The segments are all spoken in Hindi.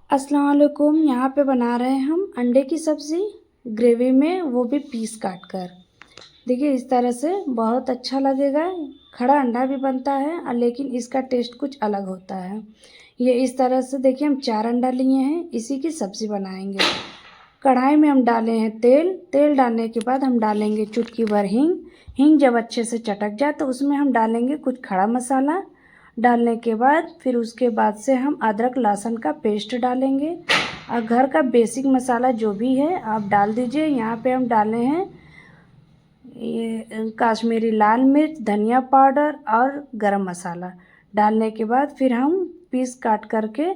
अस्सलाम वालेकुम। यहाँ पे बना रहे हैं हम अंडे की सब्ज़ी ग्रेवी में, वो भी पीस काट कर। देखिए इस तरह से बहुत अच्छा लगेगा। खड़ा अंडा भी बनता है लेकिन इसका टेस्ट कुछ अलग होता है। ये इस तरह से देखिए हम 4 अंडा लिए हैं, इसी की सब्ज़ी बनाएंगे। कढ़ाई में हम डाले हैं तेल डालने के बाद हम डालेंगे चुटकी भर हींग जब अच्छे से चटक जाए तो उसमें हम डालेंगे कुछ खड़ा मसाला। डालने के बाद फिर उसके बाद से हम अदरक लहसुन का पेस्ट डालेंगे और घर का बेसिक मसाला जो भी है आप डाल दीजिए। यहाँ पे हम डाले हैं ये काश्मीरी लाल मिर्च, धनिया पाउडर और गरम मसाला। डालने के बाद फिर हम पीस काट करके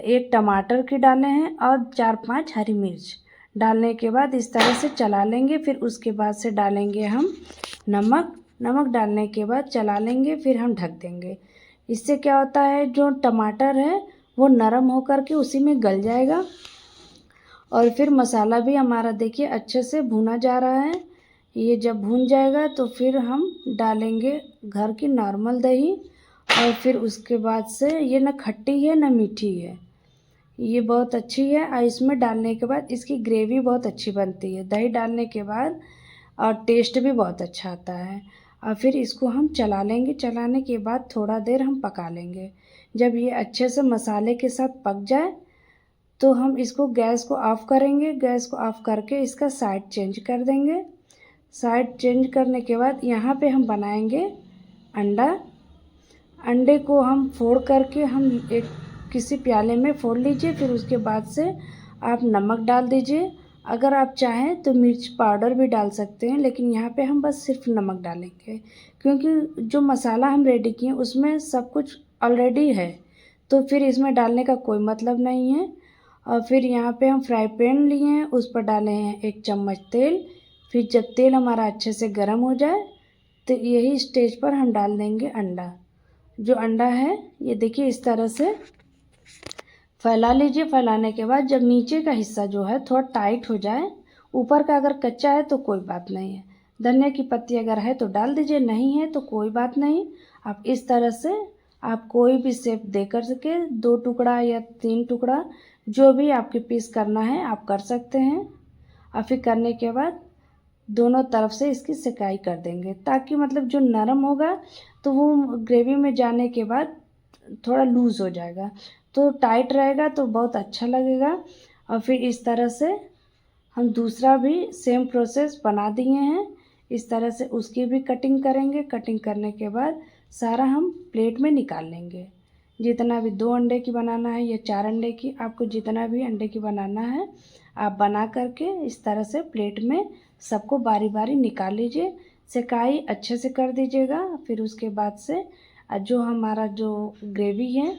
एक टमाटर की डाले हैं और 4-5 हरी मिर्च। डालने के बाद इस तरह से चला लेंगे। फिर उसके बाद से डालेंगे हम नमक डालने के बाद चला लेंगे, फिर हम ढक देंगे। इससे क्या होता है, जो टमाटर है वो नरम होकर के उसी में गल जाएगा और फिर मसाला भी हमारा देखिए अच्छे से भुना जा रहा है। ये जब भुन जाएगा तो फिर हम डालेंगे घर की नॉर्मल दही और फिर उसके बाद से ये ना खट्टी है ना मीठी है, ये बहुत अच्छी है। और इसमें डालने के बाद इसकी ग्रेवी बहुत अच्छी बनती है दही डालने के बाद और टेस्ट भी बहुत अच्छा आता है। और फिर इसको हम चला लेंगे, चलाने के बाद थोड़ा देर हम पका लेंगे। जब ये अच्छे से मसाले के साथ पक जाए तो हम इसको गैस को ऑफ़ करेंगे। गैस को ऑफ़ करके इसका साइड चेंज कर देंगे। साइड चेंज करने के बाद यहाँ पे हम बनाएंगे अंडे को हम फोड़ करके हम एक किसी प्याले में फोड़ लीजिए। फिर उसके बाद से आप नमक डाल दीजिए। अगर आप चाहें तो मिर्च पाउडर भी डाल सकते हैं, लेकिन यहाँ पे हम बस सिर्फ नमक डालेंगे क्योंकि जो मसाला हम रेडी किए उसमें सब कुछ ऑलरेडी है, तो फिर इसमें डालने का कोई मतलब नहीं है। और फिर यहाँ पे हम फ्राई पैन लिए हैं, उस पर डाले हैं 1 चम्मच तेल। फिर जब तेल हमारा अच्छे से गर्म हो जाए तो यही स्टेज पर हम डाल देंगे अंडा। जो अंडा है ये देखिए इस तरह से फैला लीजिए। फैलाने के बाद जब नीचे का हिस्सा जो है थोड़ा टाइट हो जाए, ऊपर का अगर कच्चा है तो कोई बात नहीं है, धनिया की पत्ती अगर है तो डाल दीजिए, नहीं है तो कोई बात नहीं। आप इस तरह से आप कोई भी शेप दे कर सके, 2 टुकड़ा या 3 टुकड़ा जो भी आपके पीस करना है आप कर सकते हैं। और फिर करने के बाद दोनों तरफ से इसकी सेकाई कर देंगे ताकि मतलब जो नरम होगा तो वो ग्रेवी में जाने के बाद थोड़ा लूज़ हो जाएगा, तो टाइट रहेगा तो बहुत अच्छा लगेगा। और फिर इस तरह से हम दूसरा भी सेम प्रोसेस बना दिए हैं। इस तरह से उसकी भी कटिंग करेंगे। कटिंग करने के बाद सारा हम प्लेट में निकाल लेंगे। जितना भी 2 अंडे की बनाना है या 4 अंडे की, आपको जितना भी अंडे की बनाना है आप बना करके इस तरह से प्लेट में सबको बारी बारी निकाल लीजिए। सेकाई अच्छे से कर दीजिएगा। फिर उसके बाद से जो हमारा जो ग्रेवी है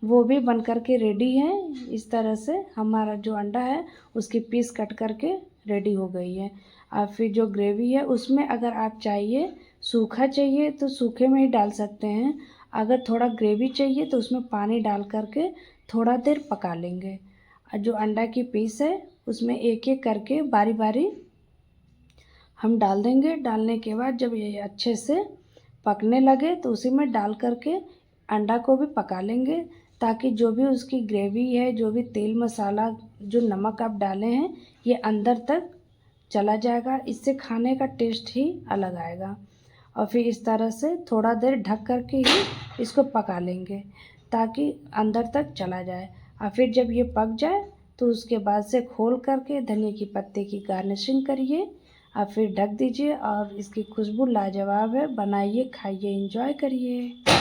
वो भी बन कर के रेडी है। इस तरह से हमारा जो अंडा है उसकी पीस कट करके रेडी हो गई है। और फिर जो ग्रेवी है उसमें अगर आप चाहिए सूखा चाहिए तो सूखे में ही डाल सकते हैं, अगर थोड़ा ग्रेवी चाहिए तो उसमें पानी डाल करके थोड़ा देर पका लेंगे। और जो अंडा की पीस है उसमें एक एक करके बारी बारी हम डाल देंगे। डालने के बाद जब ये अच्छे से पकने लगे तो उसी में डाल करके अंडा को भी पका लेंगे ताकि जो भी उसकी ग्रेवी है, जो भी तेल मसाला, जो नमक आप डाले हैं ये अंदर तक चला जाएगा। इससे खाने का टेस्ट ही अलग आएगा। और फिर इस तरह से थोड़ा देर ढक करके ही इसको पका लेंगे ताकि अंदर तक चला जाए। और फिर जब ये पक जाए तो उसके बाद से खोल करके धनिया की पत्ते की गार्निशिंग करिए और फिर ढक दीजिए। और इसकी खुशबू लाजवाब है, बनाइए, खाइए, एंजॉय करिए।